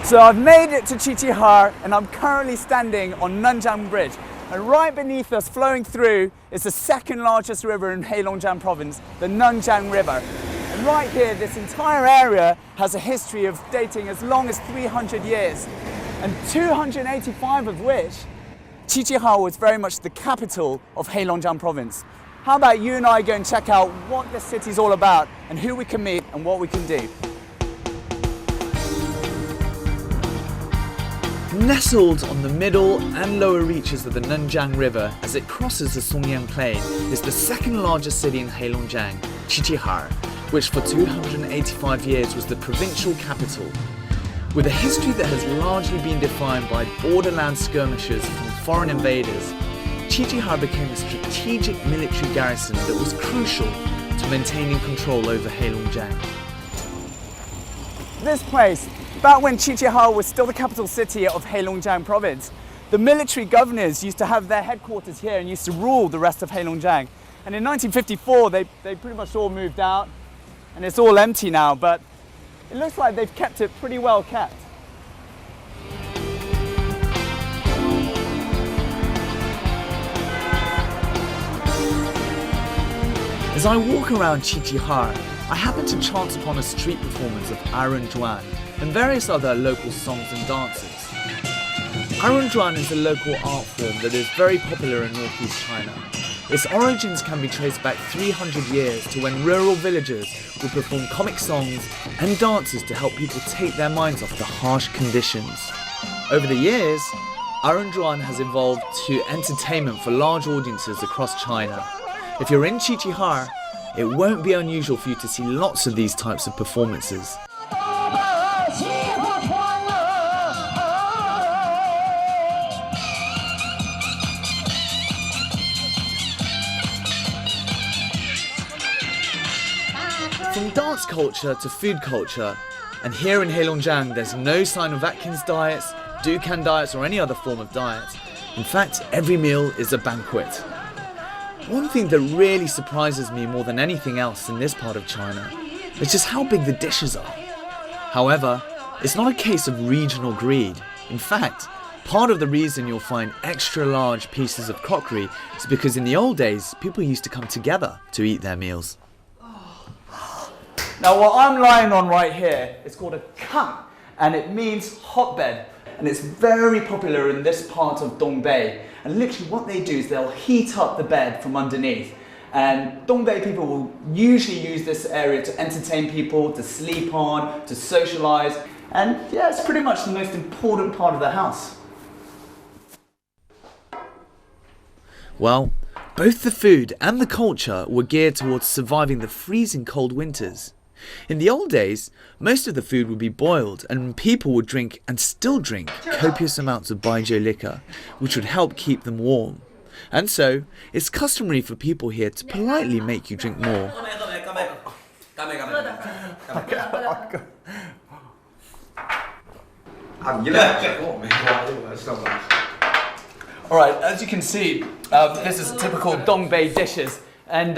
So I've made it to Qiqihaer and I'm currently standing on Nanjiang Bridge. And right beneath us, flowing through, is the second largest river in Heilongjiang province, the Nanjiang River. And right here, this entire area has a history of dating as long as 300 years, and 285 of which, Qiqihaer was very much the capital of Heilongjiang province. How about you and I go and check out what this city's all about and who we can meet and what we can do. Nestled on the middle and lower reaches of the Nanjiang River as it crosses the Songyang Plain is the second largest city in Heilongjiang, Qiqihaer, which for 285 years was the provincial capital. With a history that has largely been defined by borderland skirmishes from foreign invaders, Qiqihaer became a strategic military garrison that was crucial to maintaining control over Heilongjiang. This place, back when Qiqihaer was still the capital city of Heilongjiang province, the military governors used to have their headquarters here and used to rule the rest of Heilongjiang. And in 1954, they pretty much all moved out, and it's all empty now, but it looks like they've kept it pretty well kept. As I walk around Qiqihaer, I happen to chance upon a street performance of Iron Zhuan and various other local songs and dances. Iron Zhuan is a local art form that is very popular in northeast China. Its origins can be traced back 300 years to when rural villagers would perform comic songs and dances to help people take their minds off the harsh conditions. Over the years, Iron Zhuan has evolved to entertainment for large audiences across China. If you're in Qiqihaer, it won't be unusual for you to see lots of these types of performances. From dance culture to food culture, and here in Heilongjiang there's no sign of Atkins diets, Dukan diets or any other form of diet. In fact, every meal is a banquet. One thing that really surprises me more than anything else in this part of China is just how big the dishes are. However, it's not a case of regional greed. In fact, part of the reason you'll find extra large pieces of crockery is because in the old days, people used to come together to eat their meals. Now what I'm lying on right here is called a kan, and it means hotbed. And it's very popular in this part of Dongbei. And literally what they do is they'll heat up the bed from underneath. And Dongbei people will usually use this area to entertain people, to sleep on, to socialize. And yeah, it's pretty much the most important part of the house. Well, both the food and the culture were geared towards surviving the freezing cold winters. In the old days, most of the food would be boiled and people would drink and still drink copious amounts of baijiu liquor, which would help keep them warm. And so, it's customary for people here to politely make you drink more. Alright, as you can see, this is typical Dongbei dishes. And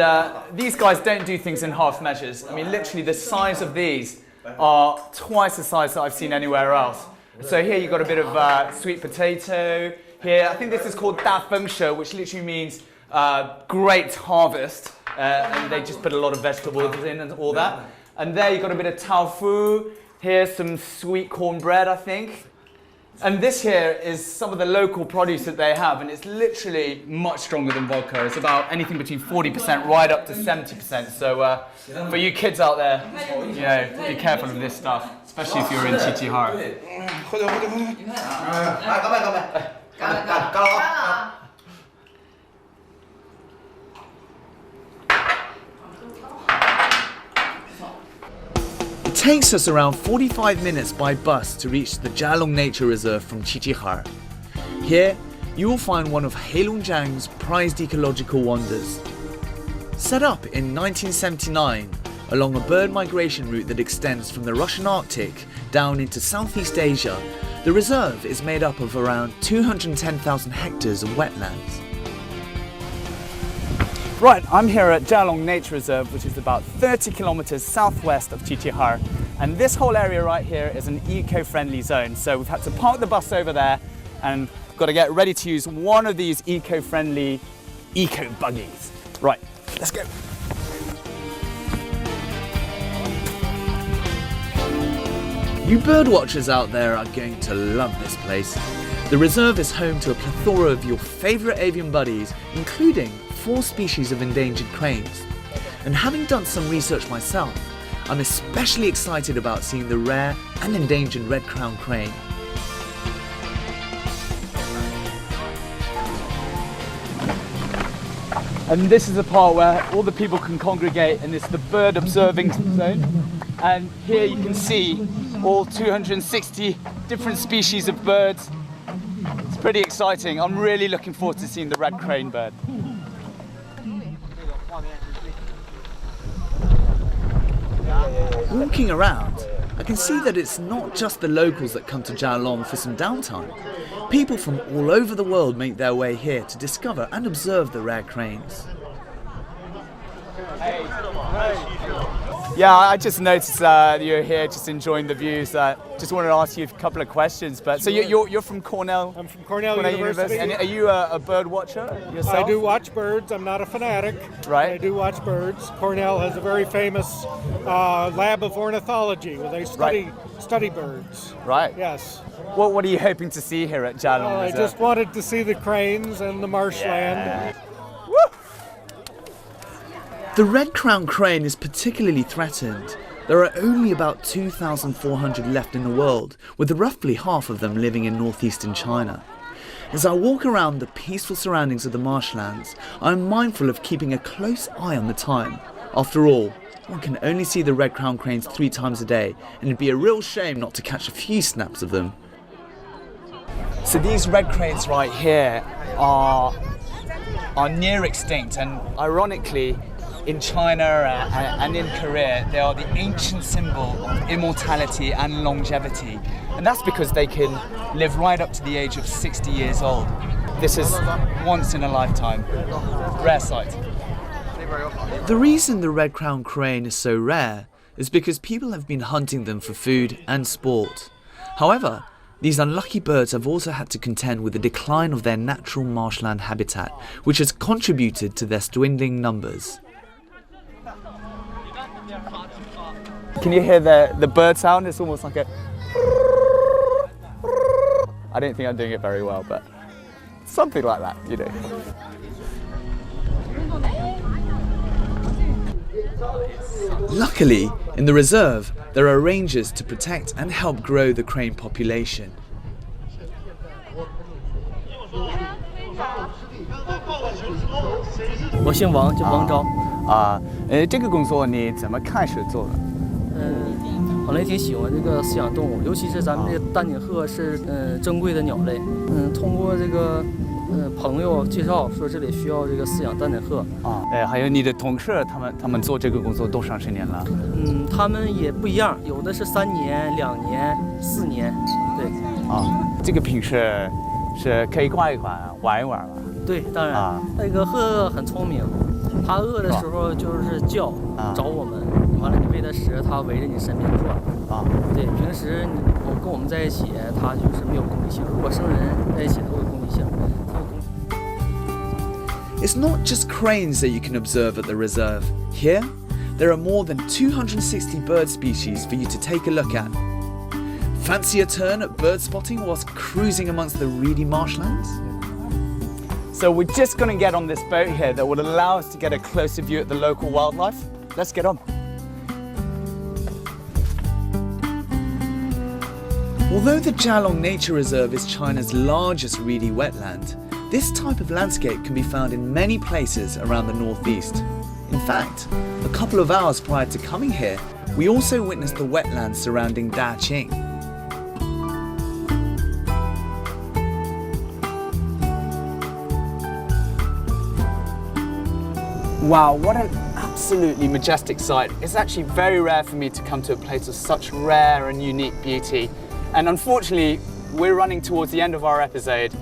these guys don't do things in half measures. I mean, literally the size of these are twice the size that I've seen anywhere else. So here you've got a bit of sweet potato. Here, I think this is called Da Feng She, which literally means great harvest. And they just put a lot of vegetables in and all that. And there you've got a bit of tofu. Here's some sweet cornbread, I think. And this here is some of the local produce that they have, and it's literally much stronger than vodka. It's about anything between 40% right up to 70%. So for you kids out there, you know, be careful of this stuff, especially if you're in Qiqihaer. It takes us around 45 minutes by bus to reach the Zha Long Nature Reserve from Qiqihaer. Here, you will find one of Heilongjiang's prized ecological wonders. Set up in 1979 along a bird migration route that extends from the Russian Arctic down into Southeast Asia, the reserve is made up of around 210,000 hectares of wetlands. Right, I'm here at Zha Long Nature Reserve, which is about 30 kilometers southwest of Qiqihaer. And this whole area right here is an eco-friendly zone. So we've had to park the bus over there and got to get ready to use one of these eco-friendly eco-buggies. Right, let's go. You birdwatchers out there are going to love this place. The reserve is home to a plethora of your favourite avian buddies, including 4 species of endangered cranes. And having done some research myself, I'm especially excited about seeing the rare and endangered red-crowned crane. And this is the part where all the people can congregate, and it's the bird observing zone. And here you can see all 260 different species of birds. It's pretty exciting. I'm really looking forward to seeing the red crane bird. Walking around, I can see that it's not just the locals that come to Zha Long for some downtime. People from all over the world make their way here to discover and observe the rare cranes. Yeah, I just noticed you're here just enjoying the views. Just wanted to ask you a couple of questions. But so you're from Cornell? I'm from Cornell University. And are you a bird watcher yourself? I do watch birds. I'm not a fanatic. Right. I do watch birds. Cornell has a very famous lab of ornithology where they study birds. Right. Yes. What are you hoping to see here at Zha Long I Reserve? just wanted to see the cranes and the marshland. Yeah. The red-crowned crane is particularly threatened. There are only about 2,400 left in the world, with roughly half of them living in northeastern China. As I walk around the peaceful surroundings of the marshlands, I am mindful of keeping a close eye on the time. After all, one can only see the red-crowned cranes 3 times a day, and it'd be a real shame not to catch a few snaps of them. So these red cranes right here are near extinct, and ironically, in China and in Korea, they are the ancient symbol of immortality and longevity. And that's because they can live right up to the age of 60 years old. This is once in a lifetime, rare sight. The reason the red-crowned crane is so rare is because people have been hunting them for food and sport. However, these unlucky birds have also had to contend with the decline of their natural marshland habitat, which has contributed to their dwindling numbers. Can you hear the bird sound? It's almost like a... I don't think I'm doing it very well, but something like that, you know. Luckily, in the reserve, there are rangers to protect and help grow the crane population. 我姓王，叫王昭。这个工作你怎么开始做的？本来挺喜欢这个饲养动物，尤其是咱们这个丹顶鹤是珍贵的鸟类。通过这个朋友介绍说这里需要这个饲养丹顶鹤。还有你的同事他们做这个工作多长时间了？他们也不一样，有的是3年、2年、4年，对。这个平时是可以逛一逛、玩一玩吧？对，当然。那个鹤很聪明，它饿的时候就是叫找我们。 完了，你喂它食，它围着你身边转。对，平时跟我们在一起，它就是没有攻击性。如果生人在一起，它会有攻击性。It's not just cranes that you can observe at the reserve. Here, there are more than 260 bird species for you to take a look at. Fancy a turn at bird spotting whilst cruising amongst the reedy marshlands? So we're just going to get on this boat here that will allow us to get a closer view at the local wildlife. Let's get on. Although the Zha Long Nature Reserve is China's largest reedy wetland, this type of landscape can be found in many places around the northeast. In fact, a couple of hours prior to coming here, we also witnessed the wetlands surrounding Daqing. Wow, what an absolutely majestic sight. It's actually very rare for me to come to a place of such rare and unique beauty. And unfortunately, we're running towards the end of our episode.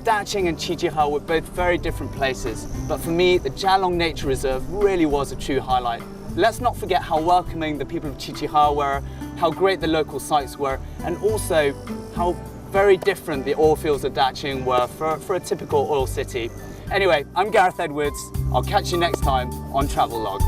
Daqing and Qiqihaer were both very different places, but for me, the Zha Long Nature Reserve really was a true highlight. let's not forget how welcoming the people of Qiqihaer were, how great the local sites were, and also how very different the oil fields of Daqing were for a typical oil city. Anyway, I'm Gareth Edwards. I'll catch you next time on Travelogue.